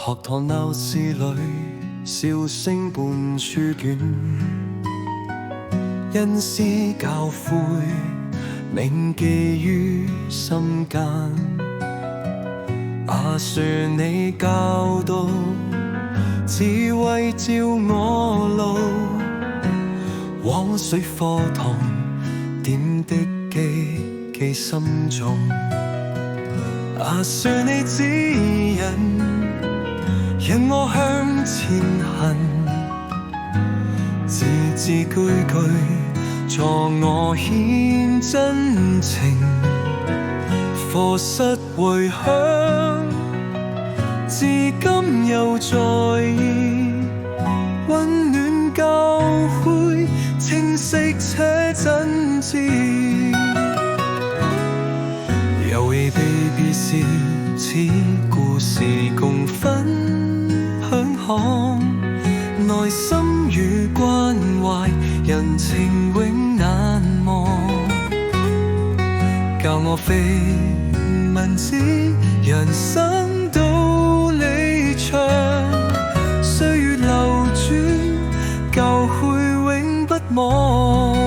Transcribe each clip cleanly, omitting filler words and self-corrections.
學堂鬧市裏，笑聲伴書卷，恩師教誨，銘記於心間。說你教導，智慧照我路，往水課堂，點滴記心中。說你指引，引我向前行，字字句句助我獻真情。課室回響，至今又在意，溫暖教誨，清晰且真摯。猶未被別時，此故事共分享看，內心與關懷，人情永難忘。教我非文字，人生道理長，歲月流轉，教誨永不忘。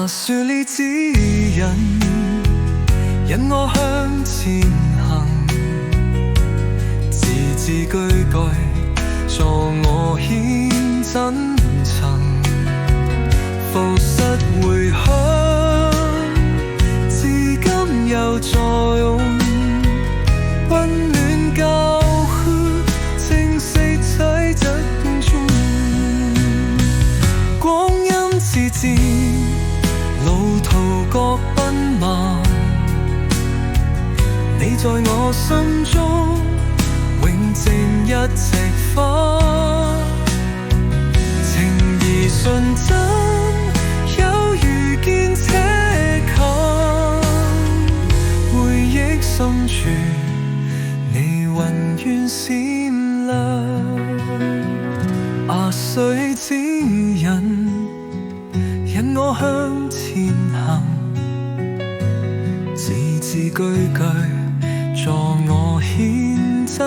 說你指引，引我向前行，字字句句助我獻真誠。課室回響，至今又在用，溫暖教誨，清晰在側中。光陰似箭，路途各奔忙，你在我心中永靜一席花。情義純真，有遇見且近，回憶深處你雲緣閃亮。誰指引，引我向前行，字字句句助我獻真。